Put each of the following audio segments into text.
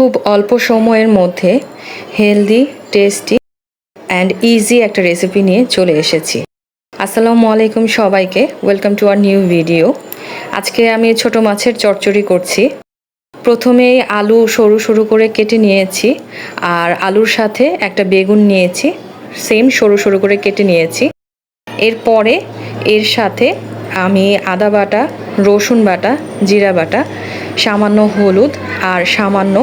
খুব অল্প সময়ের মধ্যে হেলদি, টেস্টি অ্যান্ড ইজি একটা রেসিপি নিয়ে চলে এসেছি। আসসালামু আলাইকুম সবাইকে, welcome to our new video. আজকে আমি ছোট মাছের চচ্চড়ি করছি। প্রথমেই আলু সরু সরু করে কেটে নিয়েছি, আর আলুর সাথে একটা বেগুন নিয়েছি, সেম সরু সরু করে কেটে নিয়েছি। এরপরে এর সাথে আমি আদা বাটা, রসুন বাটা, জিরা বাটা, সামান্য হলুদ আর সামান্য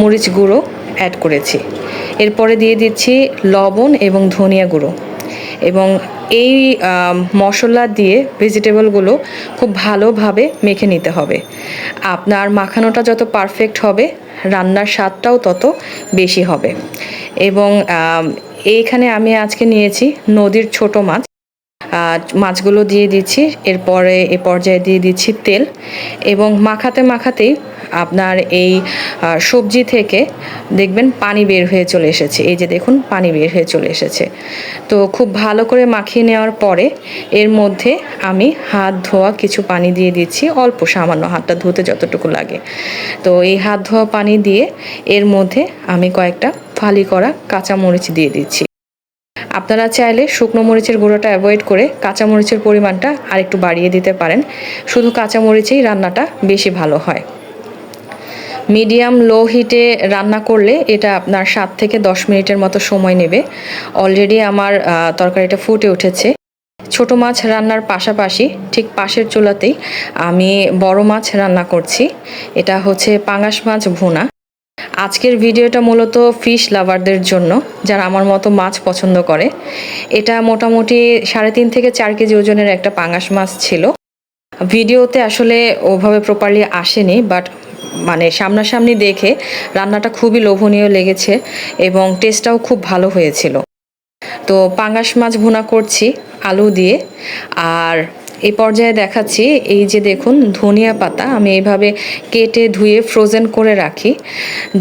মরিচ গুঁড়ো অ্যাড করেছি। এরপরে দিয়ে দিচ্ছি লবণ এবং ধনিয়া গুঁড়ো, এবং এই মশলা দিয়ে ভেজিটেবলগুলো খুব ভালোভাবে মেখে নিতে হবে। আপনার মাখানোটা যত পারফেক্ট হবে, রান্নার স্বাদটাও তত বেশি হবে। এবং এইখানে আমি আজকে নিয়েছি নদীর ছোট মাছ। মাছগুলো দিয়ে দিচ্ছি, এরপরে এ পর্যায়ে দিয়ে দিচ্ছি তেল, এবং মাখাতে মাখাতেই আপনার এই সবজি থেকে দেখবেন পানি বের হয়ে চলে এসেছে। এই যে দেখুন, পানি বের হয়ে চলে এসেছে। তো খুব ভালো করে মাখিয়ে নেওয়ার পরে এর মধ্যে আমি হাত ধোয়া কিছু পানি দিয়ে দিচ্ছি, অল্প সামান্য, হাতটা ধুতে যতটুকু লাগে। তো এই হাত ধোয়া পানি দিয়ে এর মধ্যে আমি কয়েকটা ফালি করা কাঁচামরিচ দিয়ে দিচ্ছি। আপনারা চাইলে শুকনো মরিচের গুঁড়োটা অ্যাভয়েড করে কাঁচামরিচের পরিমাণটা আরেকটু বাড়িয়ে দিতে পারেন। শুধু কাঁচামরিচেই রান্নাটা বেশি ভালো হয়। মিডিয়াম লো হিটে রান্না করলে এটা আপনার 7 থেকে 10 মিনিটের মতো সময় নেবে। অলরেডি আমার তরকারিটা ফুটে উঠেছে। ছোট মাছ রান্নার পাশাপাশি ঠিক পাশের চুলাতেই আমি বড় মাছ রান্না করছি। এটা হচ্ছে পাঙাশ মাছ ভুনা। আজকের ভিডিওটা মূলত ফিশ লাভারদের জন্য, যারা আমার মতো মাছ পছন্দ করে। এটা মোটামুটি 3.5 থেকে 4 কেজি ওজনের একটা পাঙাশ মাছ ছিল। ভিডিওতে আসলে ওভাবে প্রপারলি আসেনি, বাট মানে সামনাসামনি দেখে রান্নাটা খুবই লোভনীয় লেগেছে এবং টেস্টটাও খুব ভালো হয়েছিল। তো পাঙাশ মাছ ভুনা করছি আলু দিয়ে। আর এই পর্যায়ে দেখাচ্ছি, এই যে দেখুন, ধনিয়া পাতা আমি এইভাবে কেটে ধুয়ে ফ্রোজেন করে রাখি,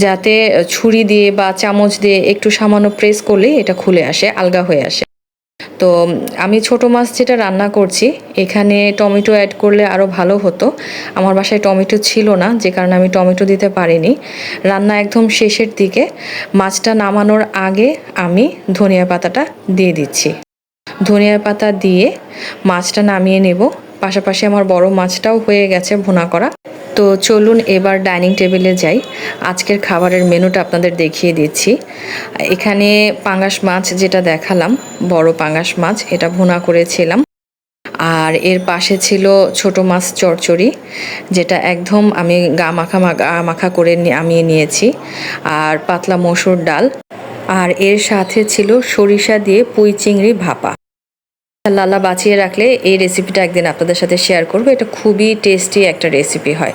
যাতে ছুরি দিয়ে বা চামচ দিয়ে একটু সামান্য প্রেস করলে এটা খুলে আসে, আলগা হয়ে আসে। তো আমি ছোট মাছ যেটা রান্না করছি, এখানে টমেটো অ্যাড করলে আরও ভালো হতো। আমার বাসায় টমেটো ছিল না, যে কারণে আমি টমেটো দিতে পারিনি। রান্না একদম শেষের দিকে, মাছটা নামানোর আগে আমি ধনিয়া পাতাটা দিয়ে দিচ্ছি। ধনিয়া পাতা দিয়ে মাছটা নামিয়ে নেব। পাশাপাশি আমার বড় মাছটাও হয়ে গেছে ভুনা করা। তো চলুন এবার ডাইনিং টেবিলে যাই। আজকের খাবারের মেনুটা আপনাদের দেখিয়ে দিচ্ছি। এখানে পাঙাশ মাছ যেটা দেখালাম, বড় পাঙাশ মাছ, এটা ভুনা করেছিলাম। আর এর পাশে ছিল ছোট মাছ চচ্চড়ি, যেটা একদম আমি গা মাখা করে আমি নিয়েছি, আর পাতলা মসুর ডাল। আর এর সাথে ছিল সরিষা দিয়ে পুঁই চিংড়ি ভাপা। লালা বাঁচিয়ে রাখলে এই রেসিপিটা একদিন আপনাদের সাথে শেয়ার করবো। এটা খুবই টেস্টি একটা রেসিপি হয়।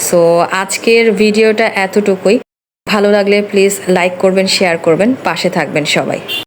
সো আজকের ভিডিওটা এতটুকুই। ভালো লাগলে প্লিজ লাইক করবেন, শেয়ার করবেন, পাশে থাকবেন সবাই।